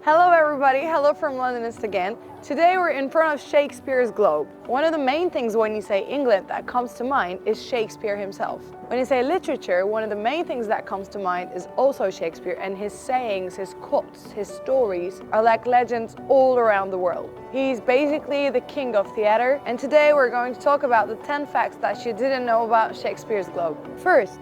Hello everybody, hello from Londonist again. Today we're in front of Shakespeare's Globe. One of the main things when you say England that comes to mind is Shakespeare himself. When you say literature, one of the main things that comes to mind is also Shakespeare, and his sayings, his quotes, his stories are like legends all around the world. He's basically the king of theatre, and today we're going to talk about the 10 facts that you didn't know about Shakespeare's Globe. First,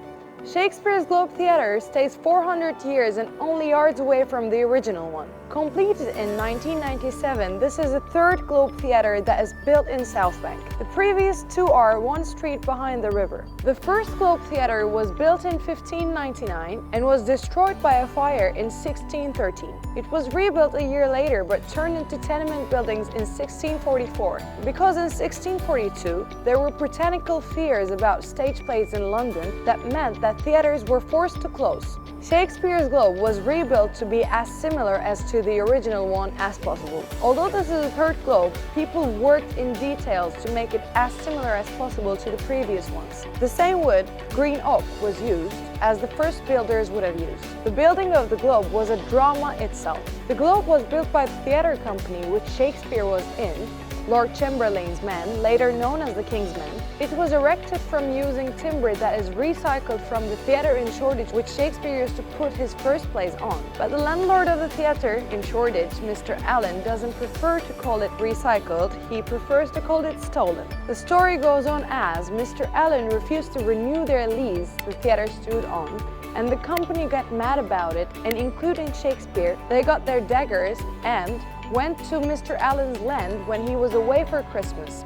Shakespeare's Globe Theatre stays 400 years and only yards away from the original one. Completed in 1997, this is the third Globe Theatre that is built in South Bank. The previous two are one street behind the river. The first Globe Theatre was built in 1599 and was destroyed by a fire in 1613. It was rebuilt a year later but turned into tenement buildings in 1644. Because in 1642 there were puritanical fears about stage plays in London that meant that theatres were forced to close. Shakespeare's Globe was rebuilt to be as similar as to the original one as possible. Although this is the third Globe, people worked in details to make it as similar as possible to the previous ones. The same wood, green oak, was used as the first builders would have used. The building of the Globe was a drama itself. The Globe was built by the theatre company which Shakespeare was in, Lord Chamberlain's men, later known as the King's Men. It was erected from using timber that is recycled from the theatre in Shoreditch, which Shakespeare used to put his first plays on. But the landlord of the theatre in Shoreditch, Mr. Allen, doesn't prefer to call it recycled, he prefers to call it stolen. The story goes on as Mr. Allen refused to renew their lease the theatre stood on, and the company got mad about it, and including Shakespeare, they got their daggers and went to Mr. Allen's land when he was away for Christmas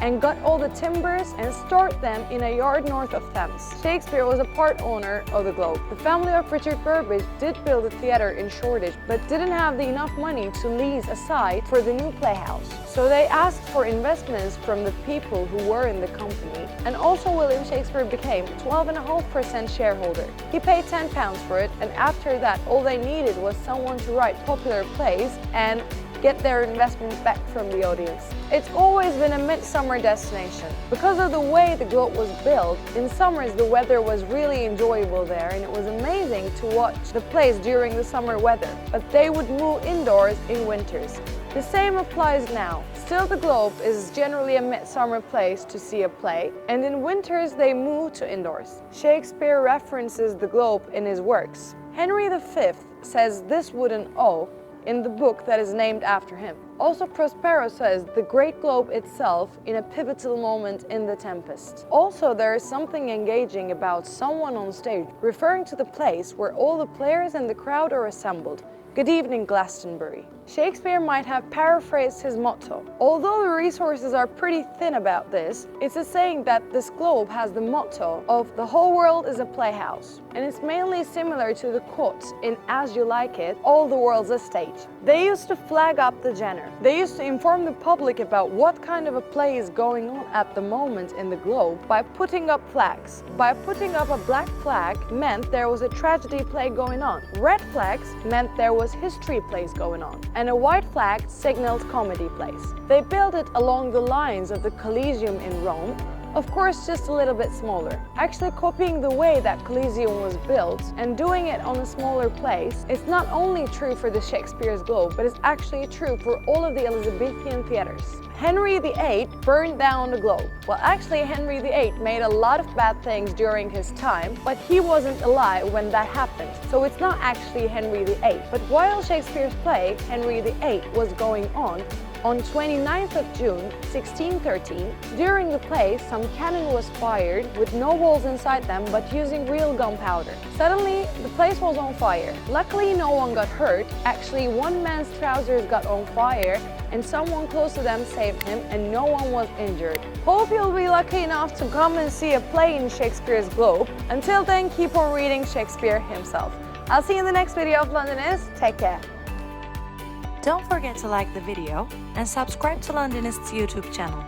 and got all the timbers and stored them in a yard north of Thames. Shakespeare was a part owner of the Globe. The family of Richard Burbage did build a theatre in Shoreditch but didn't have enough money to lease a site for the new playhouse. So they asked for investments from the people who were in the company, and also William Shakespeare became 12.5% shareholder. He paid £10 for it, and after that all they needed was someone to write popular plays and get their investment back from the audience. It's always been a midsummer destination. Because of the way the Globe was built, in summers the weather was really enjoyable there and it was amazing to watch the plays during the summer weather, but they would move indoors in winters. The same applies now. Still, the Globe is generally a midsummer place to see a play, and in winters they move to indoors. Shakespeare references the Globe in his works. Henry V says this wooden oak in the book that is named after him. Also, Prospero says the Great Globe itself in a pivotal moment in The Tempest. Also, there is something engaging about someone on stage referring to the place where all the players and the crowd are assembled. Good evening, Glastonbury. Shakespeare might have paraphrased his motto. Although the resources are pretty thin about this, it's a saying that this globe has the motto of the whole world is a playhouse. And it's mainly similar to the quotes in As You Like It, all the world's a stage. They used to flag up the genre. They used to inform the public about what kind of a play is going on at the moment in the globe by putting up flags. By putting up a black flag meant there was a tragedy play going on. Red flags meant there was history plays going on. And a white flag signaled comedy plays. They built it along the lines of the Coliseum in Rome, of course just a little bit smaller. Actually copying the way that Coliseum was built and doing it on a smaller place is not only true for the Shakespeare's Globe, but it's actually true for all of the Elizabethan theatres. Henry VIII burned down the Globe. Well, actually Henry VIII made a lot of bad things during his time, but he wasn't alive when that happened. So it's not actually Henry VIII. But while Shakespeare's play, Henry VIII, was going on 29th of June 1613, during the play some cannon was fired with no balls inside them but using real gunpowder. Suddenly the place was on fire. Luckily no one got hurt. Actually one man's trousers got on fire and someone close to them saved him and no one was injured. Hope you'll be lucky enough to come and see a play in Shakespeare's Globe. Until then, keep on reading Shakespeare himself. I'll see you in the next video of Londonist. Take care. Don't forget to like the video and subscribe to Londonist's YouTube channel.